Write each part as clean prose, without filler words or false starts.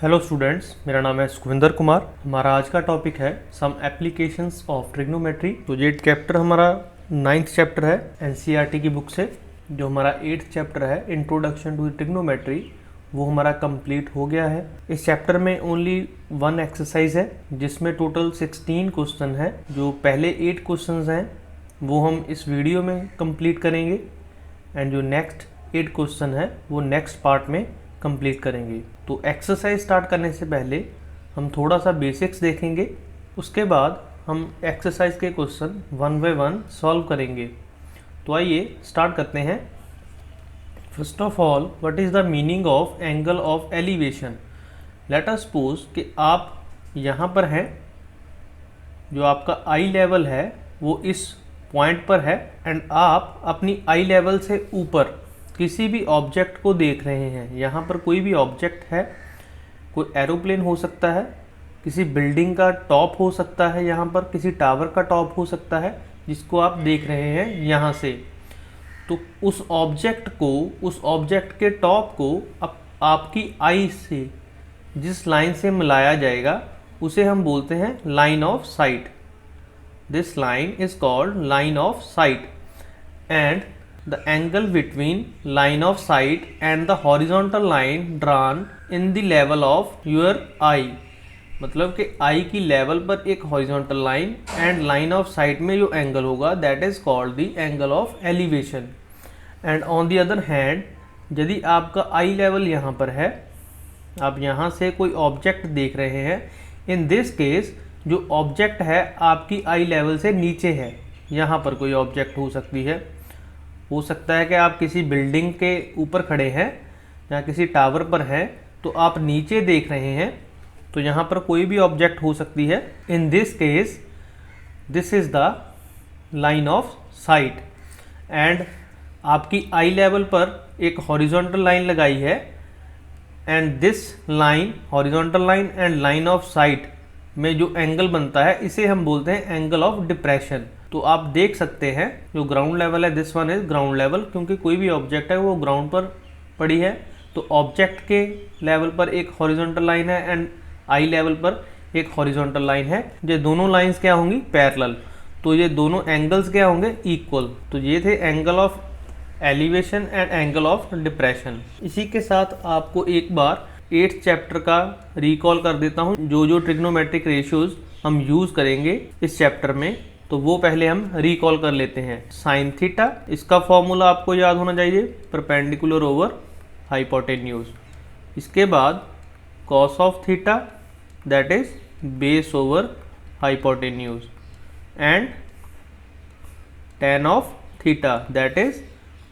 Hello students, मेरा नाम है सुखविंदर कुमार। हमारा आज का टॉपिक है सम एप्लीकेशंस ऑफ ट्रिग्नोमेट्री। तो ये चैप्टर हमारा 9th चैप्टर है एनसीईआरटी की बुक से। जो हमारा 8th चैप्टर है इंट्रोडक्शन टू ट्रिग्नोमेट्री, वो हमारा कंप्लीट हो गया है। इस चैप्टर में ओनली 1 एक्सरसाइज है जिसमें टोटल 16 क्वेश्चन है। जो पहले 8 क्वेश्चन हैं वो हम इस वीडियो में कंप्लीट करेंगे एंड जो नेक्स्ट 8 क्वेश्चन है वो नेक्स्ट पार्ट में कंप्लीट करेंगे। तो एक्सरसाइज स्टार्ट करने से पहले हम थोड़ा सा बेसिक्स देखेंगे, उसके बाद हम एक्सरसाइज के क्वेश्चन 1 बाय 1 सॉल्व करेंगे। तो आइए स्टार्ट करते हैं। First of all, what is the meaning of angle of elevation. Late us suppose कि आप यहाँ पर हैं, जो आपका आई लेवल है वो इस पॉइंट पर है एंड आप अपनी आई लेवल से ऊपर किसी भी ऑब्जेक्ट को देख रहे हैं। यहाँ पर कोई भी ऑब्जेक्ट है, कोई एरोप्लेन हो सकता है, किसी बिल्डिंग का टॉप हो सकता है, यहाँ पर किसी टावर का टॉप हो सकता है जिसको आप देख रहे हैं यहाँ से। तो उस ऑब्जेक्ट के टॉप को आपकी आई से जिस लाइन से मिलाया जाएगा उसे हम बोलते हैं line of site. This line is called line of site and the angle between line of sight and the horizontal line drawn in the level of your eye। मतलब कि आई की लेवल पर एक horizontal line and line of site में जो angle होगा that is called the angle of elevation. And on the other hand, यदि आपका आई लेवल यहाँ पर है, आप यहाँ से कोई ऑब्जेक्ट देख रहे हैं, इन दिस केस जो ऑब्जेक्ट है आपकी आई लेवल से नीचे है। यहाँ पर कोई ऑब्जेक्ट हो सकता है कि आप किसी बिल्डिंग के ऊपर खड़े हैं या किसी टावर पर हैं, तो आप नीचे देख रहे हैं, तो यहाँ पर कोई भी ऑब्जेक्ट हो सकती है। In this case this is the line of site and आपकी आई लेवल पर एक हॉरिजॉन्टल लाइन लगाई है and this line, horizontal line and line of site में जो एंगल बनता है इसे हम बोलते हैं एंगल ऑफ डिप्रेशन। तो आप देख सकते हैं जो ग्राउंड लेवल है, this one is ground level, क्योंकि कोई भी ऑब्जेक्ट है वो ग्राउंड पर पड़ी है। तो ऑब्जेक्ट के लेवल पर एक हॉरिजॉन्टल लाइन है एंड आई लेवल पर एक हॉरिजॉन्टल लाइन है। ये दोनों लाइंस क्या होंगी? पैरेलल। तो ये दोनों एंगल्स क्या होंगे? इक्वल। तो ये थे angle of elevation and angle of depression. इसी के साथ आपको एक बार 8th चैप्टर का रिकॉल कर देता हूँ। जो ट्रिग्नोमेट्रिक रेशियोज हम यूज़ करेंगे इस चैप्टर में, तो वो पहले हम रिकॉल कर लेते हैं। साइन थीटा, इसका फॉर्मूला आपको याद होना चाहिए, परपेंडिकुलर ओवर हाइपोटेन्यूज। इसके बाद cos of theta that is base over hypotenuse and ten of theta that is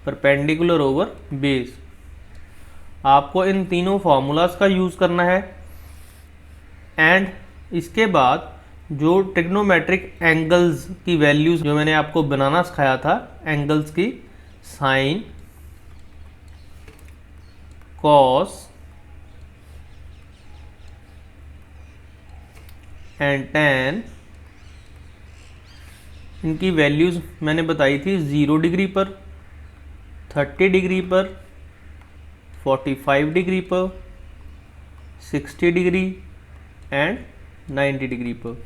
perpendicular over base. आपको इन तीनों फार्मूलाज का यूज़ करना है एंड इसके बाद जो ट्रिग्नोमेट्रिक एंगल्स की वैल्यूज जो मैंने आपको बनाना सिखाया था, एंगल्स की, साइन, कॉस एंड टेन, इनकी वैल्यूज मैंने बताई थी 0 डिग्री पर, 30 डिग्री पर, 45 डिग्री पर, 60 डिग्री एंड 90 डिग्री पर।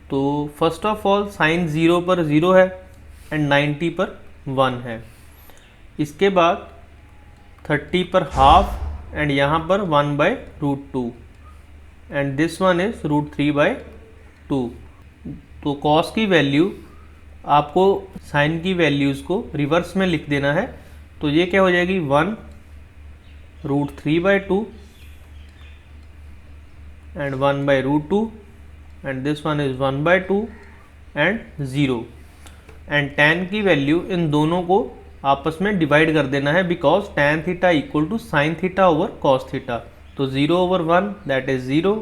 तो फर्स्ट ऑफ ऑल साइन 0 पर 0 है एंड 90 पर 1 है। इसके बाद 30 पर हाफ एंड यहाँ पर 1/√2 एंड दिस वन इज √3/2। तो कॉस की वैल्यू आपको साइन की वैल्यूज़ को रिवर्स में लिख देना है। तो ये क्या हो जाएगी? 1√3/2 and 1/√2 and this one is 1/2 and 0 and tan की वैल्यू इन दोनों को आपस में डिवाइड कर देना है, because tan theta equal to sine theta over cos theta. तो 0/1 that is 0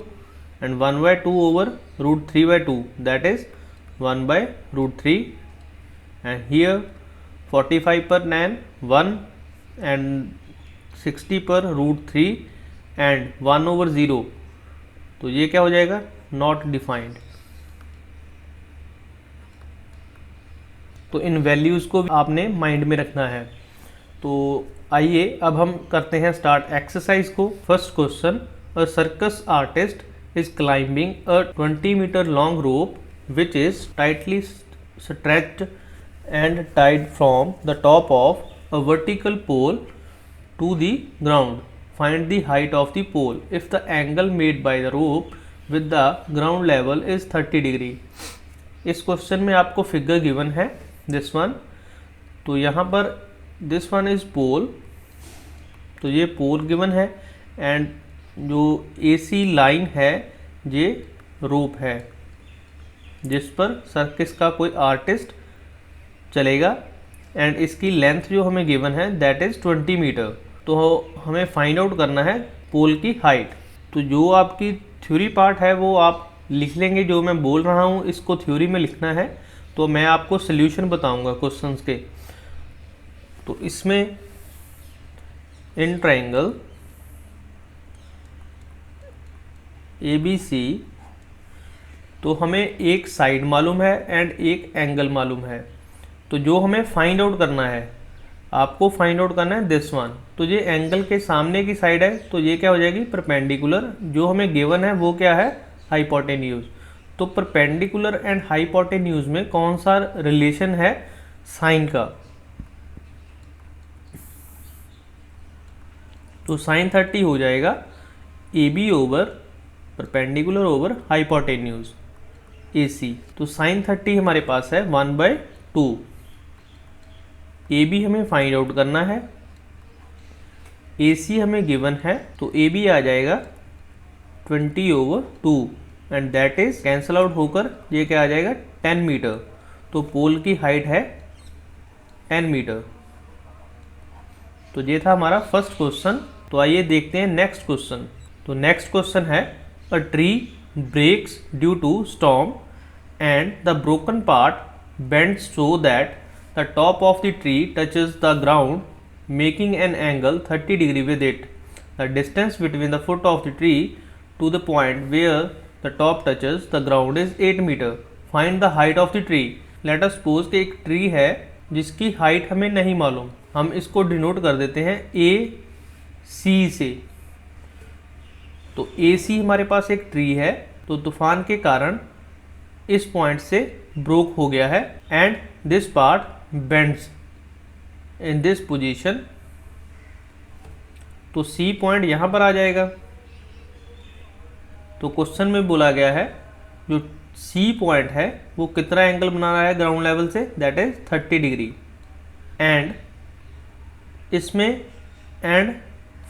and 1/2 over √3/2 that is 1/√3 and here 45 पर tan 1 एंड 60 पर √3 एंड 1/0। तो ये क्या हो जाएगा? Not defined. तो इन वैल्यूज़ को आपने माइंड में रखना है। तो आइए अब हम करते हैं स्टार्ट एक्सरसाइज को। First question, a circus artist is climbing a 20-meter long rope which is tightly stretched and tied from the top of a vertical pole to the ground. Find the height of the pole if the angle made by the rope with the ground level is 30 degree. इस question में आपको figure given है this one, तो यहाँ पर this one is pole, तो ये पोल given है एंड जो AC लाइन है ये रोप है जिस पर सर्कस का कोई आर्टिस्ट चलेगा एंड इसकी लेंथ जो हमें गिवन है दैट इज़ 20 मीटर। तो हमें फाइंड आउट करना है पोल की हाइट। तो जो आपकी थ्योरी पार्ट है वो आप लिख लेंगे, जो मैं बोल रहा हूँ इसको थ्योरी में लिखना है, तो मैं आपको सल्यूशन बताऊंगा क्वेश्चंस के। तो इसमें इन ट्रायंगल ABC तो हमें एक साइड मालूम है एंड एक एंगल मालूम है, तो जो हमें फाइंड आउट करना है, आपको फाइंड आउट करना है दिस वन। तो ये एंगल के सामने की साइड है तो ये क्या हो जाएगी परपेंडिकुलर, जो हमें गिवन है वो क्या है हाइपोटेन्यूज। तो परपेंडिकुलर एंड हाइपोटेन्यूज में कौन सा रिलेशन है साइन का, तो साइन 30 हो जाएगा AB over perpendicular over hypotenuse AC। तो साइन 30 हमारे पास है 1/2। AB हमें फाइंड आउट करना है, AC हमें गिवन है तो AB आ जाएगा 20/2 and that is cancel out होकर ये क्या आ जाएगा 10 मीटर। तो पोल की हाइट है 10 मीटर। तो ये था हमारा फर्स्ट क्वेश्चन। तो आइए देखते हैं नेक्स्ट क्वेश्चन। तो नेक्स्ट क्वेश्चन है a tree breaks due to storm and the broken part bends so that the top of the tree touches the ground making an angle 30 degree with it. The distance between the foot of the tree to the point where the top touches the ground is 8 meter. Find the height of the tree. Let us suppose कि एक tree है जिसकी height हमें नहीं मालूम, हम इसको denote कर देते हैं AC से। तो AC हमारे पास एक ट्री है, तो तूफान के कारण इस पॉइंट से ब्रोक हो गया है and this part bends in this position. तो C पॉइंट यहाँ पर आ जाएगा। तो क्वेश्चन में बोला गया है जो C पॉइंट है वो कितना एंगल बना रहा है ग्राउंड लेवल से, दैट इज 30 डिग्री एंड इसमें and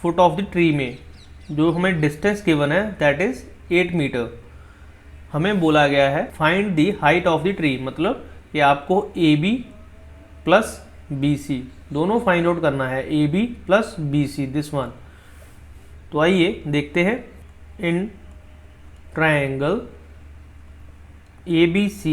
foot of the tree में जो हमें डिस्टेंस गिवन है दैट इज 8 मीटर। हमें बोला गया है find the height of the tree, मतलब कि आपको AB प्लस BC दोनों फाइंड आउट करना है, AB plus BC this one. तो आइए देखते हैं इन ट्रायंगल ABC।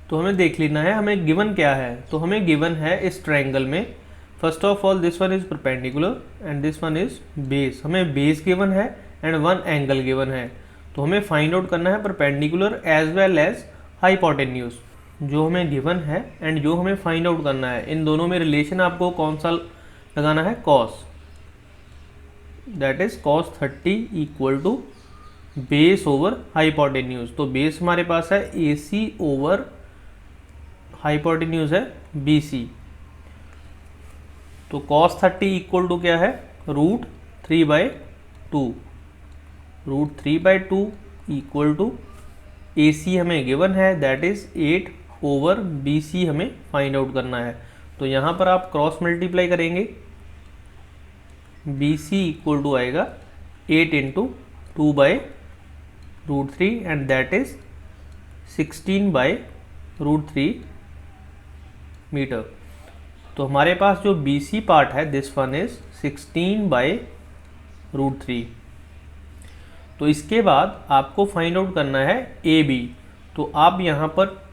तो हमें देख लेना है हमें गिवन क्या है। तो हमें गिवन है इस ट्रायंगल में first of all this one is perpendicular and this one is base. हमें बेस गिवन है एंड वन एंगल गिवन है, तो हमें फाइंड आउट करना है perpendicular as well as hypotenuse. जो हमें गिवन है एंड जो हमें फाइंड आउट करना है, इन दोनों में रिलेशन आपको कौन सा लगाना है cos, that is cos 30 equal to base over hypotenuse. तो बेस हमारे पास है AC ओवर हाइपोटेन्यूज है BC। तो cos 30 इक्वल टू क्या है √3/2। √3/2 इक्वल टू AC हमें गिवन है दैट इज 8 ओवर BC हमें फाइंड आउट करना है। तो यहाँ पर आप क्रॉस मल्टीप्लाई करेंगे, BC इक्वल टू आएगा 8 into 2/√3 and that is 16/√3 metre. तो हमारे पास जो BC पार्ट है दिस वन इज 16/√3। तो इसके बाद आपको फाइंड आउट करना है AB। तो आप यहाँ पर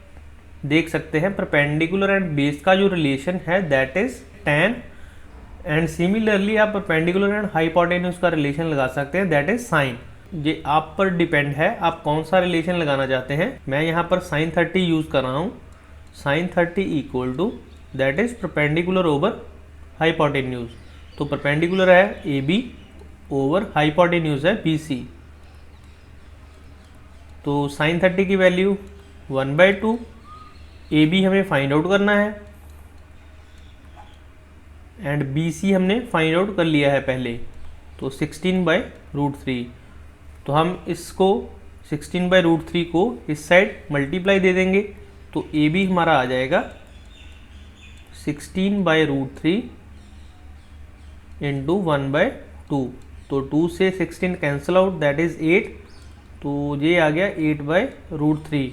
देख सकते हैं परपेंडिकुलर एंड बेस का जो रिलेशन है दैट इज 10 एंड सिमिलरली आप परपेंडिकुलर एंड हाइपोटेन्यूज का रिलेशन लगा सकते हैं दैट इज साइन। ये आप पर डिपेंड है आप कौन सा रिलेशन लगाना चाहते हैं। मैं यहाँ पर साइन 30 यूज कर रहा हूँ। Sine 30 equal to that is perpendicular over hypotenuse. तो परपेंडिकुलर है AB ओवर हाइपोटेन्यूज है BC। तो साइन 30 की वैल्यू 1/2, AB हमें फाइंड आउट करना है एंड BC हमने फाइंड आउट कर लिया है पहले, तो 16/√3। तो हम इसको 16/√3 को इस साइड मल्टीप्लाई दे देंगे, तो AB हमारा आ जाएगा 16/√3 इंटू 1/2। तो 2 से 16 कैंसिल आउट, दैट इज़ 8, तो ये आ गया 8/√3।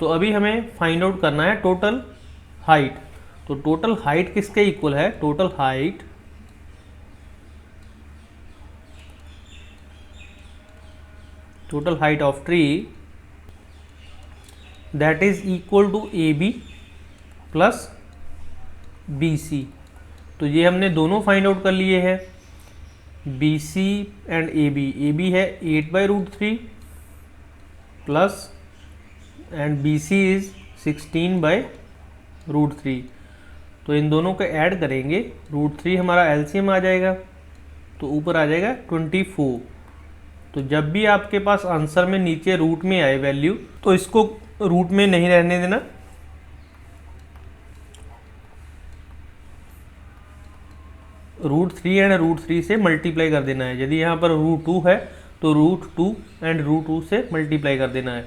तो अभी हमें फाइंड आउट करना है टोटल हाइट। तो टोटल हाइट किसके इक्वल है? Total height of tree that is equal to AB plus BC। तो ये हमने दोनों फाइंड आउट कर लिए हैं, BC एंड AB है 8/√3 प्लस एंड BC इज 16/√3। तो इन दोनों को ऐड करेंगे, √3 हमारा LCM आ जाएगा, तो ऊपर आ जाएगा 24। तो जब भी आपके पास आंसर में नीचे रूट में आए वैल्यू, तो इसको रूट में नहीं रहने देना, √3 एंड √3 से मल्टीप्लाई कर देना है। यदि यहाँ पर √2 है तो √2 एंड √2 से मल्टीप्लाई कर देना है।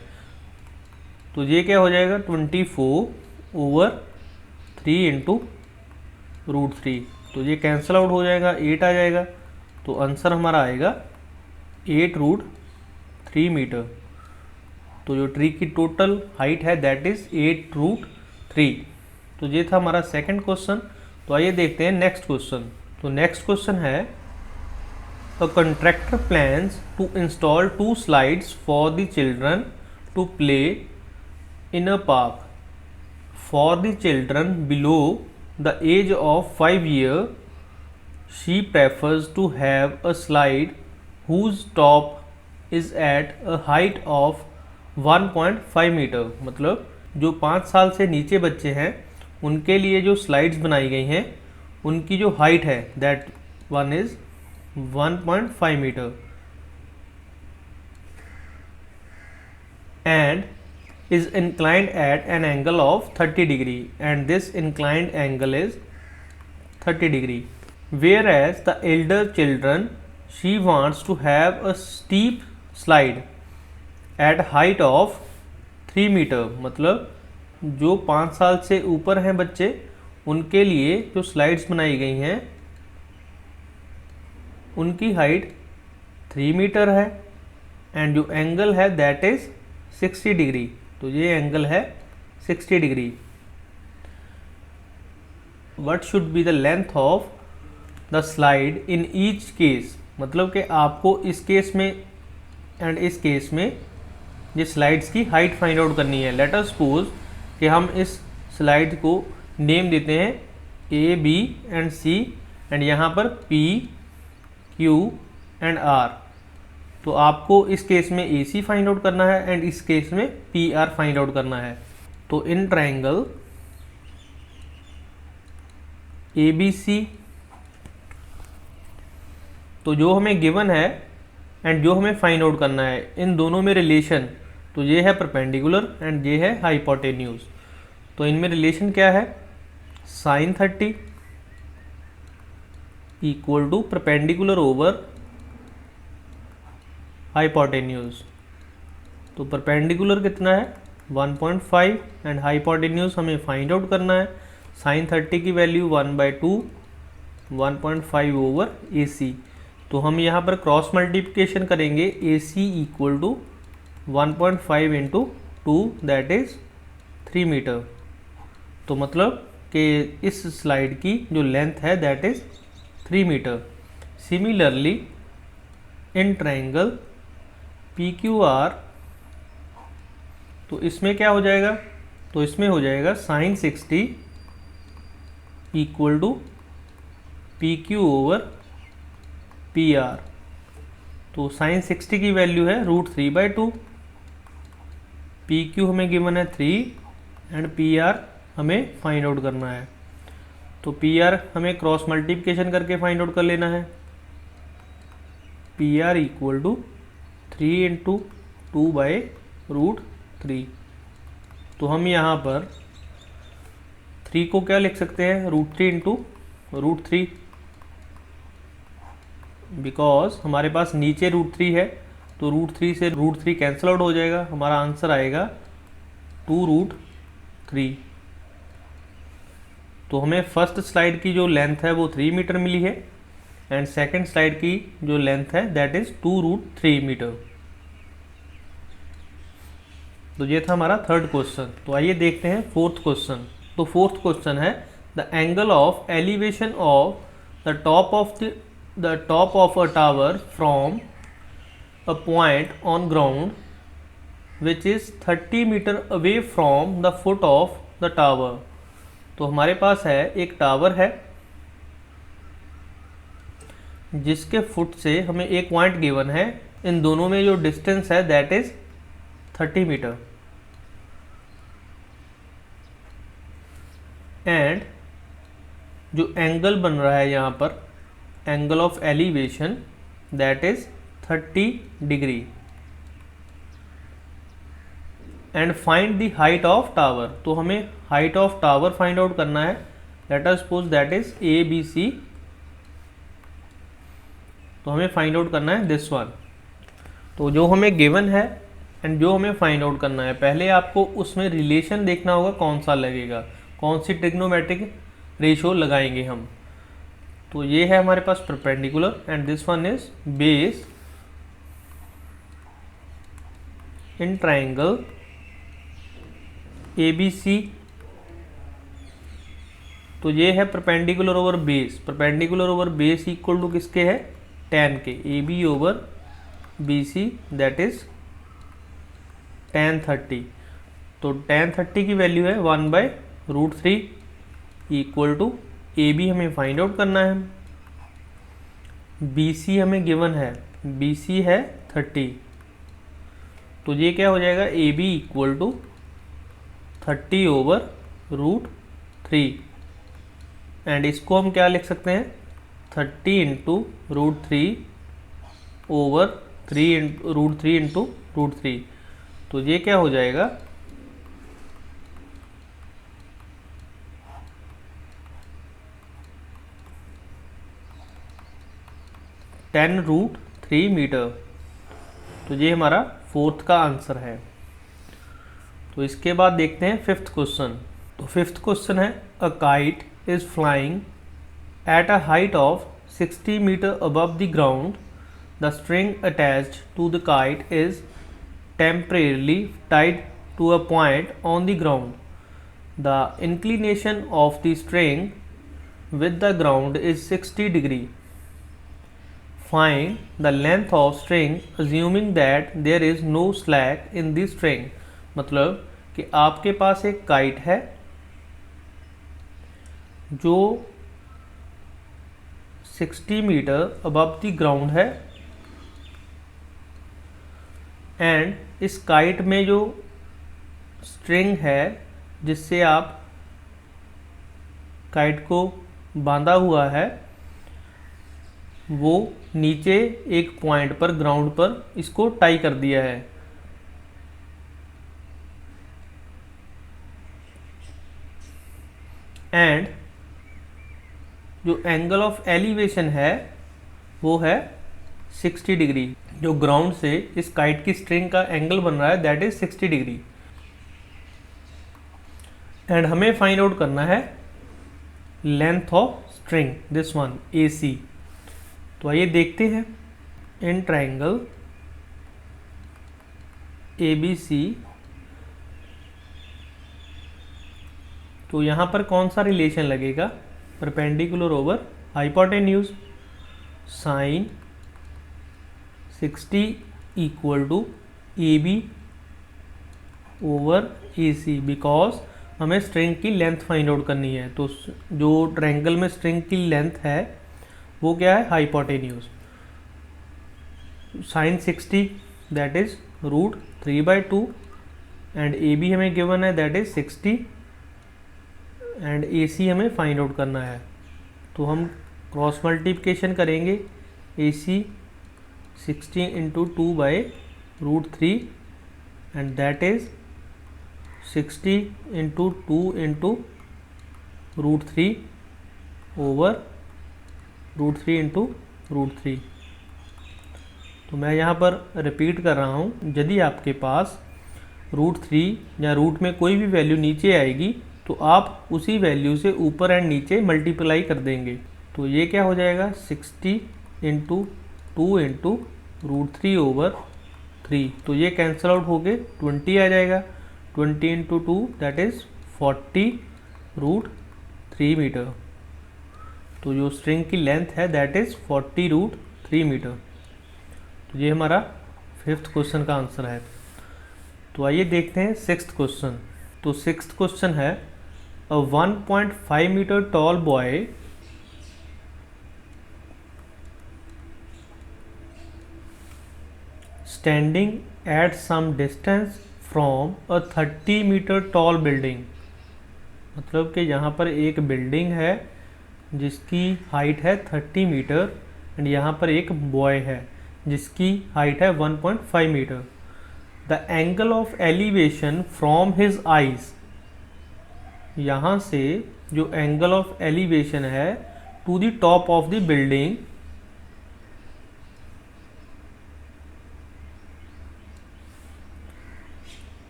तो ये क्या हो जाएगा 24/3 इंटू √3। तो ये कैंसिल आउट हो जाएगा, 8 आ जाएगा। तो आंसर हमारा आएगा 8√3 मीटर। तो जो ट्री की टोटल हाइट है दैट इज 8√3। तो ये था हमारा सेकंड क्वेश्चन। तो आइए देखते हैं नेक्स्ट क्वेश्चन। तो नेक्स्ट क्वेश्चन है, a contractor plans to install 2 slides for the children to play in a park for the children below the age of 5 years. She prefers to have a slide whose top is at a height of 1.5 metre. मतलब जो 5 साल से नीचे बच्चे हैं उनके लिए जो स्लाइड्स बनाई गई हैं उनकी जो हाइट है that one is 1.5 metre and is inclined at an angle of 30 degree, and this inclined angle is 30 degree. Whereas the elder children, she wants to have a steep slide at height of 3 metre. मतलब जो 5 साल से ऊपर हैं बच्चे उनके लिए जो स्लाइड्स बनाई गई हैं उनकी हाइट 3 मीटर है एंड जो एंगल है दैट इज 60 डिग्री। तो ये एंगल है 60 degree. What should be the length of the slide in each case. मतलब कि आपको इस केस में एंड इस केस में ये स्लाइड्स की हाइट फाइंड आउट करनी है। लेट अस सपोज कि हम इस स्लाइड को नेम देते हैं A, B and C and यहाँ पर P, Q एंड R। तो आपको इस केस में AC फाइंड आउट करना है एंड इस केस में PR फाइंड आउट करना है। तो इन ट्रायंगल ABC, तो जो हमें गिवन है एंड जो हमें फाइंड आउट करना है इन दोनों में रिलेशन, तो ये है परपेंडिकुलर एंड ये है हाइपोटेन्यूज। तो इनमें रिलेशन क्या है? Sine 30 equal to perpendicular over hypotenuse. तो परपेंडिकुलर कितना है 1.5 एंड हाइपोटेन्यूज हमें फाइंड आउट करना है। साइन 30 की वैल्यू 1/2, 1.5 ओवर AC। तो हम यहाँ पर क्रॉस मल्टीप्लिकेशन करेंगे, AC equal to 1.5 into 2 that is 3 metre. तो मतलब कि इस स्लाइड की जो लेंथ है that is 3 metre. Similarly in triangle PQR, तो इसमें क्या हो जाएगा? तो इसमें हो जाएगा sine 60 equal to PQ over PR। तो साइन 60 की वैल्यू है √3/2, PQ हमें गिवन है 3 एंड PR हमें फाइंड आउट करना है। तो PR हमें क्रॉस मल्टीप्लिकेशन करके फाइंड आउट कर लेना है। P R equal to 3/2/√3। तो हम यहाँ पर 3 को क्या लिख सकते हैं, √3 बिकॉज हमारे पास नीचे √3 है, तो √3 से √3 कैंसिल आउट हो जाएगा, हमारा आंसर आएगा 2√3। तो हमें फर्स्ट स्लाइड की जो लेंथ है वो 3 मीटर मिली है एंड सेकंड स्लाइड की जो लेंथ है दैट इज 2√3 मीटर। तो ये था हमारा थर्ड क्वेश्चन। तो आइए देखते हैं फोर्थ क्वेश्चन। तो फोर्थ क्वेश्चन है the angle of elevation of the top of a tower from a point on ground which is 30 metre away from the foot of the tower. तो हमारे पास है एक टावर है जिसके फुट से हमें एक पॉइंट गिवन है, इन दोनों में जो डिस्टेंस है दैट इज 30 मीटर एंड जो एंगल बन रहा है यहाँ पर angle of elevation that is 30 degree and find the height of tower. तो हमें height of tower find out करना है, late us suppose that is ABC। तो हमें फाइंड आउट करना है दिस वन। तो जो हमें गिवन है एंड जो हमें फाइंड आउट करना है, पहले आपको उसमें रिलेशन देखना होगा कौन सा लगेगा, कौन सी ट्रिग्नोमेट्रिक रेशो लगाएंगे हम। तो ये है हमारे पास perpendicular and this one is base in triangle ABC। तो ये है perpendicular over base. Perpendicular over base equal to किसके है, tan के, AB over BC that is tan 30। तो tan 30 की वैल्यू है 1/√3 इक्वल टू AB हमें फाइंड आउट करना है, BC हमें गिवन है, BC है 30। तो ये क्या हो जाएगा, AB इक्वल टू 30/√3 एंड इसको हम क्या लिख सकते हैं 30 इंटू √3 ओवर 3 इंटू √3। तो ये क्या हो जाएगा 10√3 मीटर। तो ये हमारा फोर्थ का आंसर है। तो इसके बाद देखते हैं फिफ्थ क्वेश्चन। तो फिफ्थ क्वेश्चन है a kite is flying at a height of 60 metre above the ground, the string attached to the kite is temporarily tied to a point on the ground. The inclination of the string with the ground is 60 degree. Find the length of string assuming that there is no slack in the string. मतलब कि आपके पास एक kite है जो 60 metre above the ground है and इस kite में जो स्ट्रिंग है जिससे आप काइट को बांधा हुआ है वो नीचे एक पॉइंट पर ग्राउंड पर इसको टाई कर दिया है। एंड जो एंगल ऑफ एलिवेशन है वो है 60 डिग्री। जो ग्राउंड से इस काइट की स्ट्रिंग का एंगल बन रहा है दैट इज 60 डिग्री एंड हमें फाइंड आउट करना है length of string this one AC। तो आइए देखते हैं इन ट्राइंगल ABC। तो यहाँ पर कौन सा रिलेशन लगेगा, perpendicular over hypotenuse, sine 60 equal to AB over AC because हमें स्ट्रिंग की लेंथ फाइंड आउट करनी है। तो जो ट्रायंगल में स्ट्रिंग की लेंथ है वो क्या है, hypotenuse. Sine 60 that is √3/2 and AB हमें गिवन है दैट इज 60 एंड AC हमें फाइंड आउट करना है। तो हम क्रॉस मल्टीप्लिकेशन करेंगे AC 60 into 2 by root 3 and that is 60 into 2 into root 3 over root 3 into root 3। तो मैं यहाँ पर रिपीट कर रहा हूँ, यदि आपके पास रूट 3 या रूट में कोई भी वैल्यू नीचे आएगी तो आप उसी वैल्यू से ऊपर एंड नीचे मल्टीप्लाई कर देंगे। तो ये क्या हो जाएगा 60 इंटू 2 इंटू रूट 3 ओवर 3। तो ये कैंसिल आउट होके 20 आ जाएगा। 20 into 2 that is 40 root 3 metre. तो जो स्ट्रिंग की लेंथ है दैट इज़ 40 रूट 3 मीटर। तो ये हमारा 5th क्वेश्चन का आंसर है। तो आइए देखते हैं 6th क्वेश्चन। तो 6th क्वेश्चन है a 1.5 metre tall boy standing at some distance from a 30 metre tall building. मतलब कि यहाँ पर एक बिल्डिंग है जिसकी हाइट है 30 मीटर एंड यहाँ पर एक बॉय है जिसकी हाइट है 1.5 metre. The angle of elevation from his eyes, यहाँ से जो एंगल ऑफ एलिवेशन है to the top of the building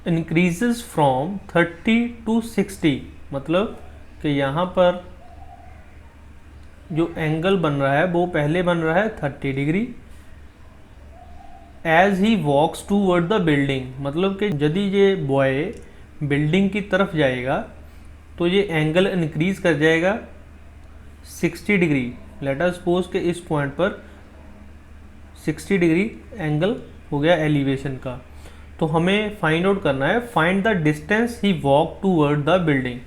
increases from 30 to 60। मतलब कि यहाँ पर जो एंगल बन रहा है वो पहले बन रहा है 30 degree as he walks toward the building. मतलब कि यदि ये बॉय बिल्डिंग की तरफ जाएगा तो ये एंगल इंक्रीज कर जाएगा 60 डिग्री। लेट अस सपोज के इस पॉइंट पर 60 डिग्री एंगल हो गया एलिवेशन का। तो हमें फाइंड आउट करना है find the distance he walk toward the building.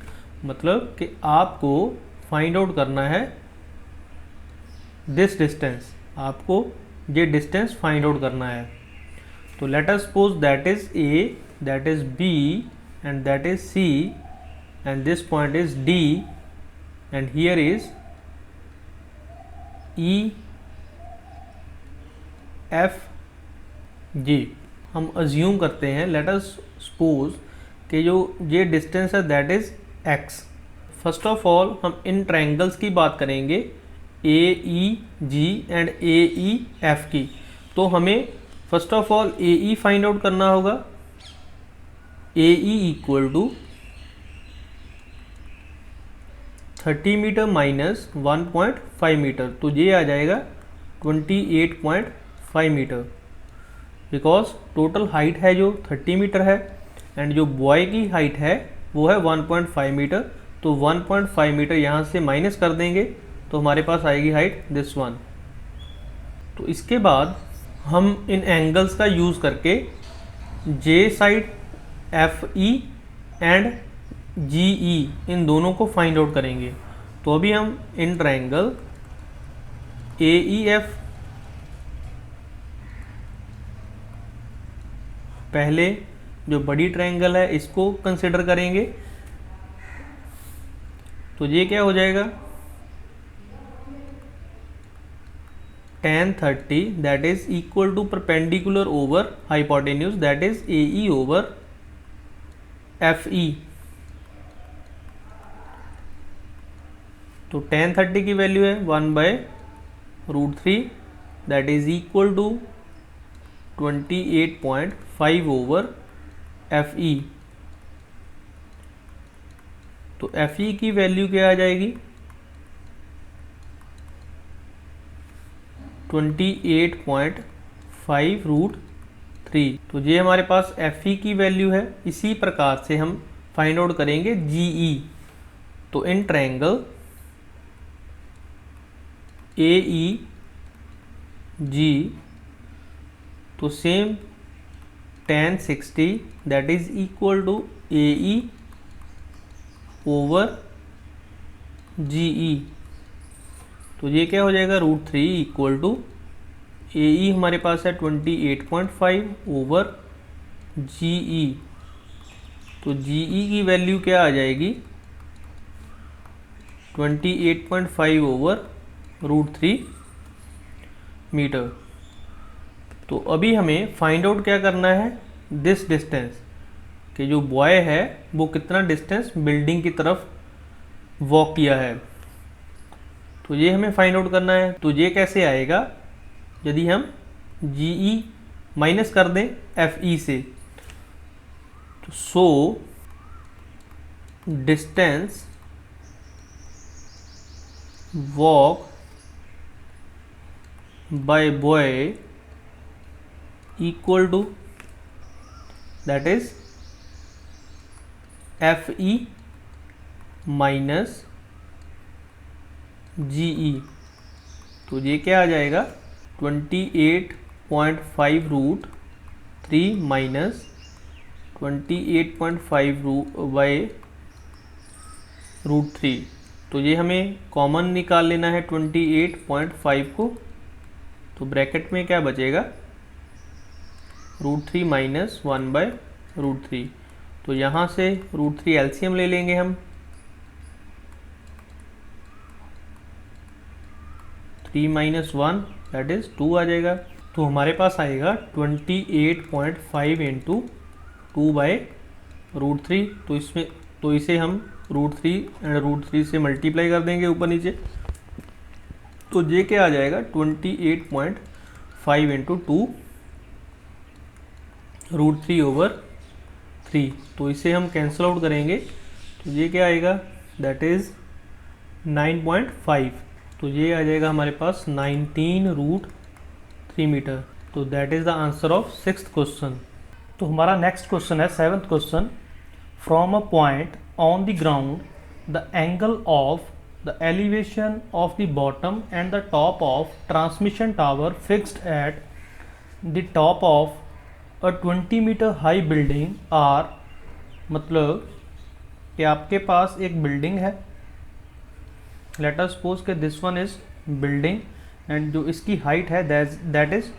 मतलब कि आपको फाइंड आउट करना है दिस डिस्टेंस, आपको ये डिस्टेंस फाइंड आउट करना है। तो let us suppose that is A, that is B and that is C and this point is D and here is E F G. हम assume करते हैं, लेट अस सपोज कि जो ये distance है that is x. First of all हम इन triangles की बात करेंगे ए ई जी एंड ए ई एफ की। तो हमें first of all A E find out करना होगा। A E equal to 30 metre minus 1.5 metre. तो ये आ जाएगा 28.5 मीटर बिकॉज टोटल हाइट है जो 30 मीटर है एंड जो बॉय की हाइट है वो है 1.5 मीटर। तो 1.5 मीटर यहाँ से माइनस कर देंगे तो हमारे पास आएगी हाइट दिस वन। तो इसके बाद हम इन एंगल्स का यूज़ करके जे साइड एफ ई एंड जी ई इन दोनों को फाइंड आउट करेंगे। तो अभी हम in triangle A E F पहले जो बड़ी ट्रायंगल है इसको कंसिडर करेंगे। तो ये क्या हो जाएगा tan 30 that is equal to perpendicular over hypotenuse that is AE over FE। तो tan 30 की वैल्यू है 1/√3 that is equal to 28.5 over FE। तो FE की वैल्यू क्या आ जाएगी 28.5√3। तो ये हमारे पास FE की वैल्यू है। इसी प्रकार से हम फाइंड आउट करेंगे GE। तो इन ट्रायंगल AEG तो same tan 60 that is equal to AE over GE। तो ये क्या हो जाएगा √3 इक्वल टू AE हमारे पास है 28.5 ओवर GE। तो GE की वैल्यू क्या आ जाएगी 28.5 ओवर √3 मीटर। तो अभी हमें फाइंड आउट क्या करना है, दिस डिस्टेंस, कि जो बॉय है वो कितना डिस्टेंस बिल्डिंग की तरफ वॉक किया है। तो ये हमें फाइंड आउट करना है। तो ये कैसे आएगा, यदि हम GE माइनस कर दें FE से, तो so distance walk by boy equal to that is FE minus GE। तो ये क्या आ जाएगा, 28.5 रूट 3 माइनस 28.5 बाई रूट 3। तो ये हमें कॉमन निकाल लेना है 28.5 को। तो ब्रैकेट में क्या बचेगा, रूट 3 माइनस 1 बाय रूट 3। तो यहाँ से रूट 3 एलसीएम ले लेंगे हम, 3 माइनस 1 दैट इज 2 आ जाएगा। तो हमारे पास आएगा 28.5 इंटू 2 बाय रूट 3। तो इसे हम रूट 3 एंड रूट 3 से मल्टीप्लाई कर देंगे ऊपर नीचे। तो ये क्या आ जाएगा, 28.5 इंटू 2 रूट 3 ओवर 3। तो इसे हम कैंसिल आउट करेंगे, तो ये क्या आएगा, दैट इज 9.5। तो ये आ जाएगा हमारे पास 19 रूट 3 मीटर। तो that is the answer of 6th question. तो हमारा नेक्स्ट क्वेश्चन है 7th question. From a point on the ground the angle of the elevation of the bottom and the top of transmission tower fixed at the top of a 20-meter high building are, मतलब कि आपके पास एक building है, late us suppose कि this one is building and जो इसकी height है that is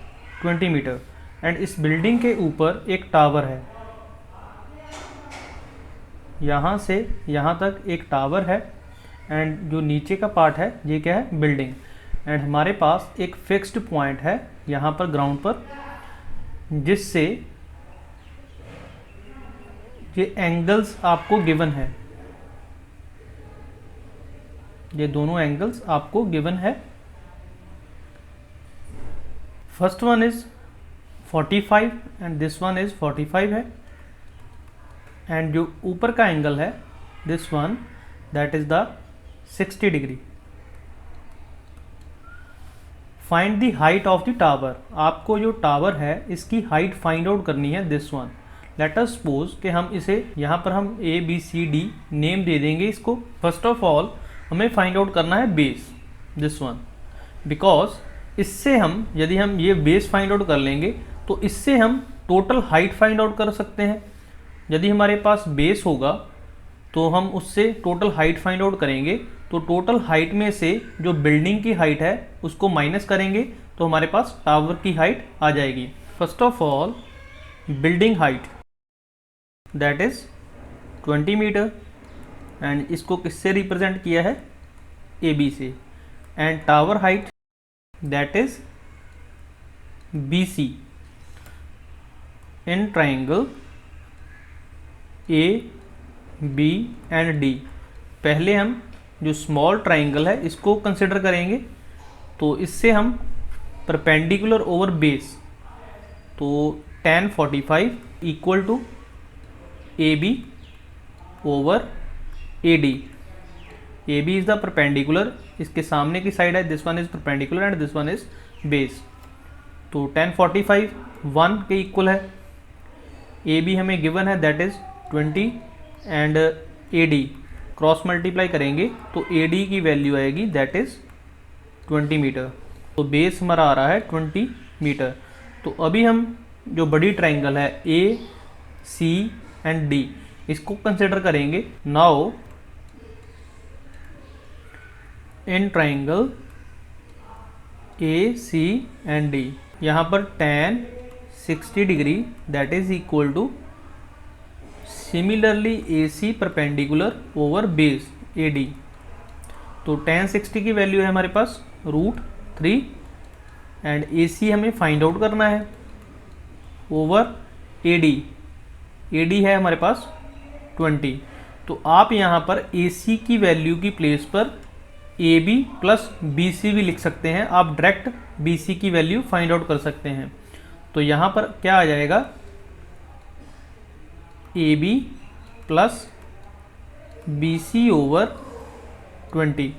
20 metre and इस बिल्डिंग के ऊपर एक टावर है, यहाँ से यहाँ तक एक टावर है एंड जो नीचे का पार्ट है ये क्या है, बिल्डिंग। एंड हमारे पास एक फिक्स्ड पॉइंट है यहाँ पर ग्राउंड पर, जिससे ये एंगल्स आपको गिवन है, ये दोनों एंगल्स आपको गिवन है। First one is 45 and this one is 45 है एंड जो ऊपर का एंगल है this one that is the 60 degree. Find the height of the tower, आपको जो टावर है इसकी हाइट फाइंड आउट करनी है, this one. Late us suppose कि हम इसे यहाँ पर हम ABCD नेम दे देंगे इसको। फर्स्ट ऑफ ऑल हमें फाइंड आउट करना है बेस, दिस वन, बिकॉज इससे हम यदि हम ये बेस फाइंड आउट कर लेंगे तो इससे हम टोटल हाइट फाइंड आउट कर सकते हैं। यदि हमारे पास बेस होगा तो हम उससे टोटल हाइट फाइंड आउट करेंगे, तो टोटल हाइट में से जो बिल्डिंग की हाइट है उसको माइनस करेंगे तो हमारे पास टावर की हाइट आ जाएगी। First of all building height that is 20 metre and इसको किससे रिप्रेजेंट किया है, AB से, and tower height that is BC in triangle AB and D। पहले हम जो स्मॉल ट्राइंगल है इसको कंसिडर करेंगे, तो इससे हम परपेंडिकुलर ओवर बेस, तो tan 45 equal to AB over AD। AB is the perpendicular, इसके सामने की साइड है, this one is perpendicular and this one is base. तो tan 45 1 के इक्वल है, AB हमें गिवन है that is 20 and AD cross multiply करेंगे तो AD की वैल्यू आएगी दैट इज 20 मीटर। तो बेस हमारा आ रहा है 20 मीटर। तो अभी हम जो बड़ी ट्राइंगल है AC एंड D इसको कंसिडर करेंगे। Now in triangle AC and D यहाँ पर tan 60 degree that is equal two similarly AC perpendicular over base AD। तो tan 60 की वैल्यू है हमारे पास √3 एंड AC हमें फाइंड आउट करना है। ओवर AD है हमारे पास 20। तो आप यहाँ पर AC की वैल्यू की प्लेस पर AB प्लस BC भी लिख सकते हैं, आप डायरेक्ट BC की वैल्यू फाइंड आउट कर सकते हैं। तो यहाँ पर क्या आ जाएगा, AB plus BC over 20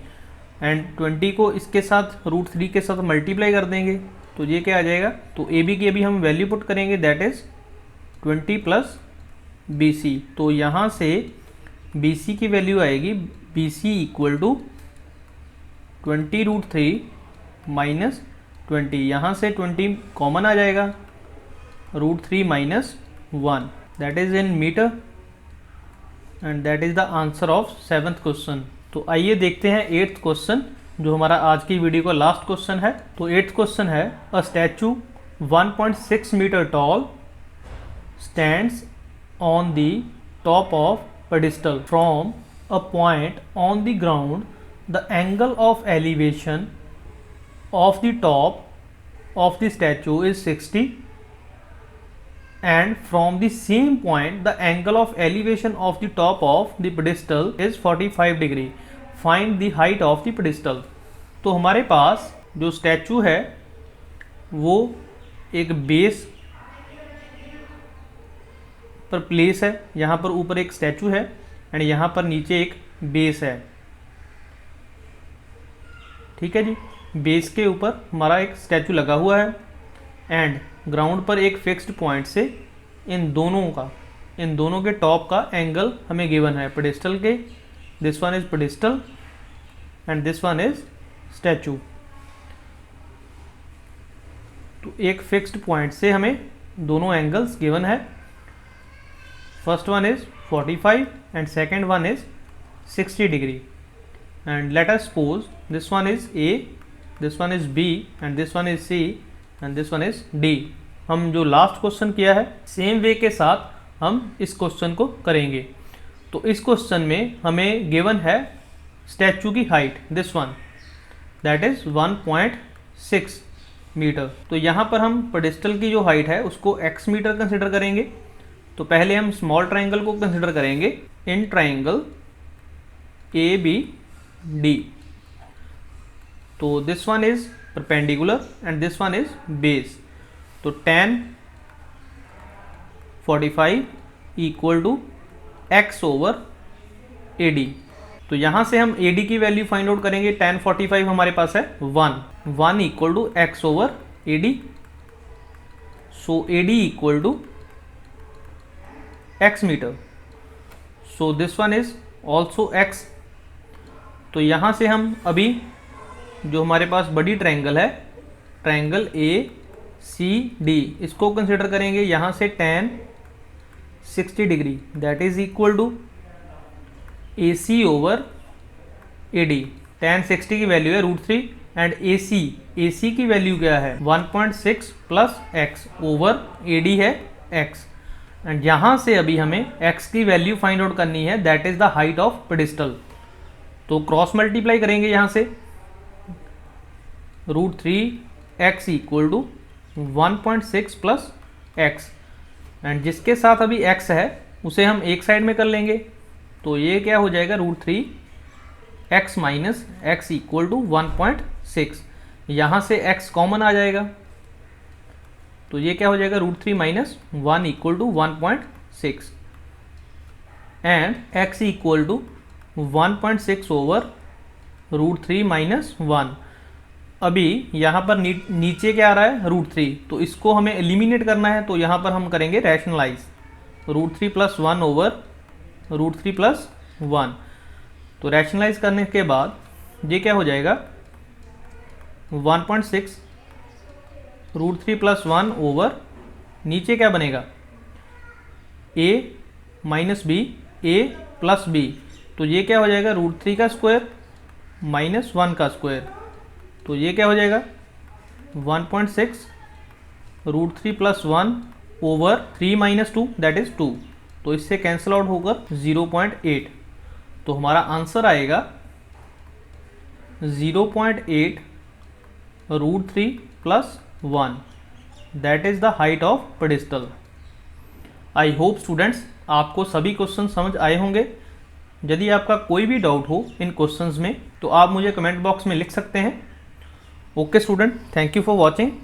and 20 को इसके साथ √3 के साथ मल्टीप्लाई कर देंगे तो ये क्या आ जाएगा, तो AB की अभी हम वैल्यू पुट करेंगे, दैट इज 20 प्लस BC। तो यहाँ से BC की वैल्यू आएगी BC इक्वल टू 20√3 माइनस 20, यहाँ से 20 कॉमन आ जाएगा, √3 minus 1, that is in metre and that is the answer of 7th question. तो आइए देखते हैं 8th क्वेश्चन, जो हमारा आज की वीडियो का लास्ट क्वेश्चन है। तो 8th क्वेश्चन है, a statue 1.6 metre tall stands on the top of pedestal from a point on the ground. The angle of elevation of the top of the statue is 60 and from the same point the angle of elevation of the top of the pedestal is 45 degree. Find the height of the pedestal. तो हमारे पास जो statue है वो एक base पर place है, यहाँ पर ऊपर एक स्टैचू है एंड यहाँ पर नीचे एक बेस है, ठीक है जी। बेस के ऊपर हमारा एक स्टैचू लगा हुआ है एंड ग्राउंड पर एक फिक्स्ड पॉइंट से इन दोनों के टॉप का एंगल हमें गिवन है पेडेस्टल के, this one is pedestal and this one is statue. तो एक फिक्स्ड पॉइंट से हमें दोनों एंगल्स गिवन है, first one is 45 and second one is 60 degree and let us suppose this one is A, this one is B and this one is C and this one is D। हम जो last question किया है same way के साथ हम इस question को करेंगे। तो इस क्वेश्चन में हमें गिवन है स्टैचू की height, this one that is 1.6 metre. तो यहाँ पर हम पेडेस्टल की जो हाइट है उसको x मीटर कंसिडर करेंगे। तो पहले हम स्मॉल ट्राइंगल को कंसिडर करेंगे इन ट्राइंगल ABD। तो this one is perpendicular and this one is base. तो tan 45 equal to x over AD। तो यहाँ से हम AD की वैल्यू फाइंड आउट करेंगे, tan 45 हमारे पास है 1 equal to x over AD। So AD equal to x metre, so this one is also x। तो यहाँ से हम अभी जो हमारे पास बड़ी ट्रायंगल है, ट्रायंगल ACD, इसको कंसिडर करेंगे। यहाँ से tan 60 degree that is equal to AC over AD। tan 60 की वैल्यू है √3 एंड AC की वैल्यू क्या है 1.6 प्लस x ओवर AD है x एंड यहाँ से अभी हमें x की वैल्यू फाइंड आउट करनी है, that is the height of pedestal. तो क्रॉस मल्टीप्लाई करेंगे यहाँ से, √3x equal to 1.6 plus x and जिसके साथ अभी x है उसे हम एक साइड में कर लेंगे। तो ये क्या हो जाएगा, √3x minus x equal to 1.6। यहाँ से x कॉमन आ जाएगा तो ये क्या हो जाएगा, √3 minus 1 equal to 1.6 and x equal to 1.6 over √3 minus 1। अभी यहाँ पर नीचे क्या आ रहा है √3, तो इसको हमें एलिमिनेट करना है। तो यहाँ पर हम करेंगे रैशनलाइज, √3 प्लस 1 ओवर √3 प्लस 1। तो रैशनलाइज करने के बाद ये क्या हो जाएगा, 1.6 √3 प्लस 1 ओवर नीचे क्या बनेगा A minus B, A plus B। तो ये क्या हो जाएगा, √3 का स्क्वायर माइनस 1 का स्क्वायर। तो ये क्या हो जाएगा 1.6 √3 plus 1 over 3 minus 2 that is 2। तो इससे कैंसिल आउट होकर 0.8। तो हमारा आंसर आएगा 0.8 √3 plus 1 that is the height of pedestal. I hope students आपको सभी क्वेश्चन समझ आए होंगे। यदि आपका कोई भी डाउट हो इन क्वेश्चंस में तो आप मुझे कमेंट बॉक्स में लिख सकते हैं। Okay student, thank you for watching.